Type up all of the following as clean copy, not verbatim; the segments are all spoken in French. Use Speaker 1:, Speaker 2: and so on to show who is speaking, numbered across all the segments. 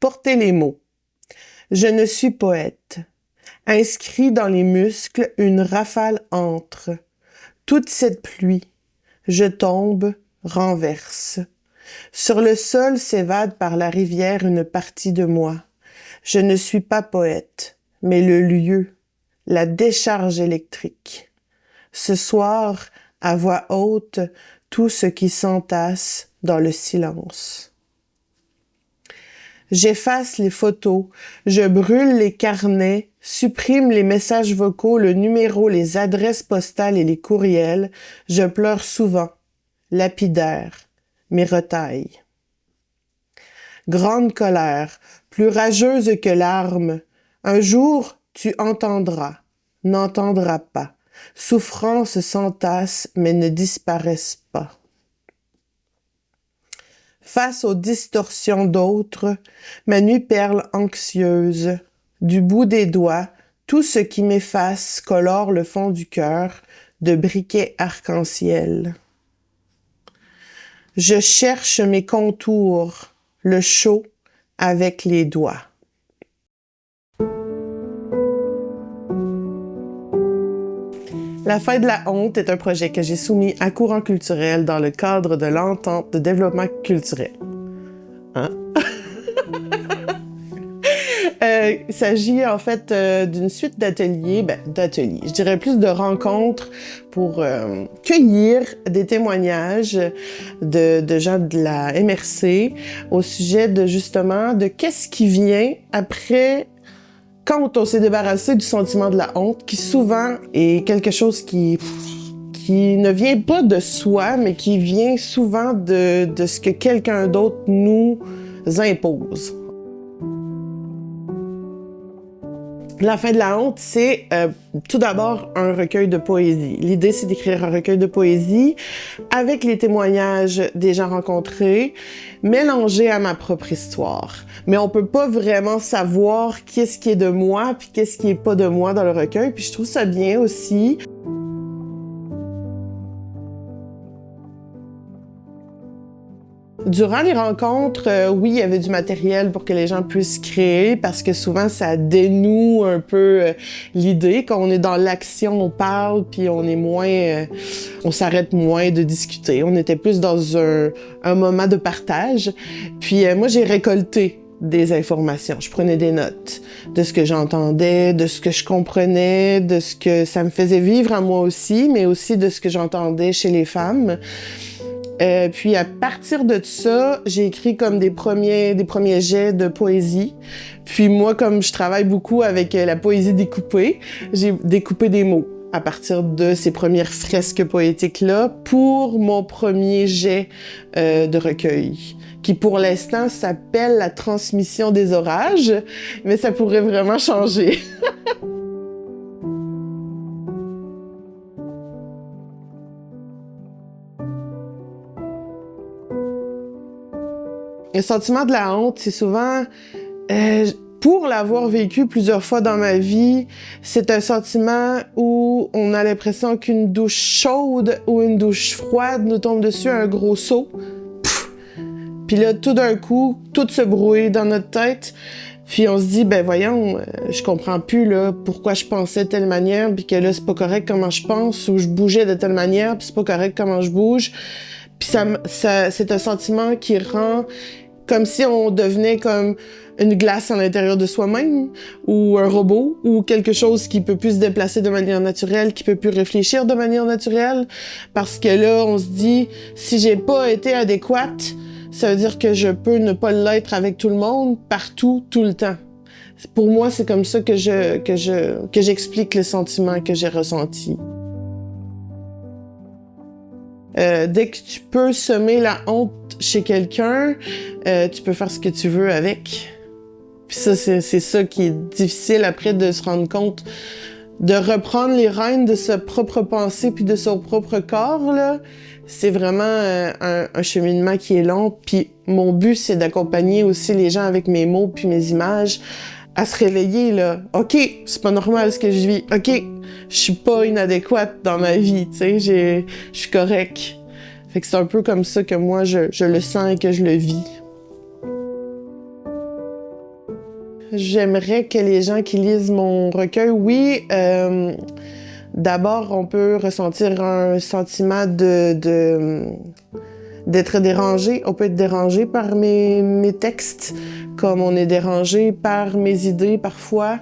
Speaker 1: Portez les mots. Je ne suis poète. Inscrit dans les muscles, une rafale entre. Toute cette pluie, je tombe, renverse. Sur le sol s'évade par la rivière une partie de moi. Je ne suis pas poète, mais le lieu, la décharge électrique. Ce soir, à voix haute, tout ce qui s'entasse dans le silence. J'efface les photos, je brûle les carnets, supprime les messages vocaux, le numéro, les adresses postales et les courriels. Je pleure souvent, lapidaire, mes retailles. Grande colère, plus rageuse que larmes. Un jour, tu entendras, n'entendras pas. Souffrances s'entassent, mais ne disparaissent pas. Face aux distorsions d'autres, ma nuit perle anxieuse. Du bout des doigts, tout ce qui m'efface colore le fond du cœur de briquets arc-en-ciel. Je cherche mes contours, le chaud avec les doigts. La fin de la honte est un projet que j'ai soumis à Courant culturel dans le cadre de l'entente de développement culturel. Hein? Il s'agit en fait d'une suite d'ateliers, je dirais plus de rencontres pour cueillir des témoignages de gens de la MRC au sujet de justement de qu'est-ce qui vient après quand on s'est débarrassé du sentiment de la honte, qui souvent est quelque chose qui ne vient pas de soi, mais qui vient souvent de ce que quelqu'un d'autre nous impose. La fin de la honte, c'est tout d'abord un recueil de poésie. L'idée, c'est d'écrire un recueil de poésie avec les témoignages des gens rencontrés, mélangés à ma propre histoire. Mais on peut pas vraiment savoir qu'est-ce qui est de moi puis qu'est-ce qui est pas de moi dans le recueil. Puis je trouve ça bien aussi. Durant les rencontres, oui, il y avait du matériel pour que les gens puissent créer parce que souvent, ça dénoue un peu l'idée. Quand on est dans l'action, on parle puis on est moins... on s'arrête moins de discuter. On était plus dans un moment de partage. Puis moi, j'ai récolté des informations. Je prenais des notes de ce que j'entendais, de ce que je comprenais, de ce que ça me faisait vivre à moi aussi, mais aussi de ce que j'entendais chez les femmes. Puis à partir de ça, j'ai écrit comme des premiers jets de poésie. Puis moi, comme je travaille beaucoup avec la poésie découpée, j'ai découpé des mots à partir de ces premières fresques poétiques-là pour mon premier jet de recueil, qui pour l'instant s'appelle La transmission des orages, mais ça pourrait vraiment changer. Le sentiment de la honte, c'est souvent, pour l'avoir vécu plusieurs fois dans ma vie, c'est un sentiment où on a l'impression qu'une douche chaude ou une douche froide nous tombe dessus, un gros seau. Puis là, tout d'un coup, tout se brouille dans notre tête. Puis on se dit, ben voyons, je comprends plus là pourquoi je pensais de telle manière, puis que là, c'est pas correct comment je pense, ou je bougeais de telle manière, puis c'est pas correct comment je bouge. Puis ça, c'est un sentiment qui rend comme si on devenait comme une glace à l'intérieur de soi-même, ou un robot, ou quelque chose qui peut plus se déplacer de manière naturelle, qui peut plus réfléchir de manière naturelle, parce que là, on se dit, si j'ai pas été adéquate, ça veut dire que je peux ne pas l'être avec tout le monde, partout, tout le temps. Pour moi, c'est comme ça que j'explique le sentiment que j'ai ressenti. Dès que tu peux semer la honte chez quelqu'un, tu peux faire ce que tu veux avec. Puis ça, c'est ça qui est difficile après de se rendre compte, de reprendre les rênes de sa propre pensée puis de son propre corps, là. C'est vraiment un cheminement qui est long. Puis mon but, c'est d'accompagner aussi les gens avec mes mots puis mes images à se réveiller, là. OK, c'est pas normal ce que je vis. OK, je suis pas inadéquate dans ma vie, tu sais, je suis correcte. Fait que c'est un peu comme ça que moi, je le sens et que je le vis. j'aimerais que les gens qui lisent mon recueil, oui, d'abord, on peut ressentir un sentiment d'être dérangé. On peut être dérangé par mes textes, comme on est dérangé par mes idées parfois.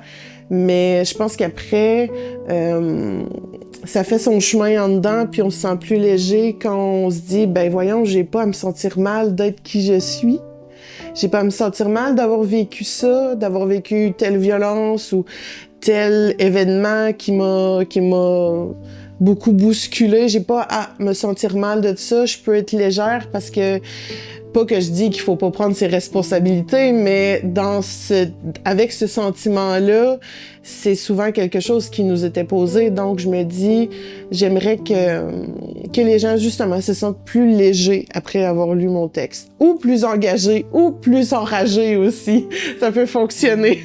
Speaker 1: Mais je pense qu'après, ça fait son chemin en dedans, puis on se sent plus léger quand on se dit, ben voyons, j'ai pas à me sentir mal d'être qui je suis. J'ai pas à me sentir mal d'avoir vécu ça, d'avoir vécu telle violence ou tel événement qui m'a beaucoup bousculé. J'ai pas à me sentir mal de ça. Je peux être légère parce que, pas que je dis qu'il faut pas prendre ses responsabilités, mais avec ce sentiment-là, c'est souvent quelque chose qui nous était posé. Donc, je me dis, j'aimerais que les gens, justement, se sentent plus légers après avoir lu mon texte. Ou plus engagés, ou plus enragés aussi. Ça peut fonctionner.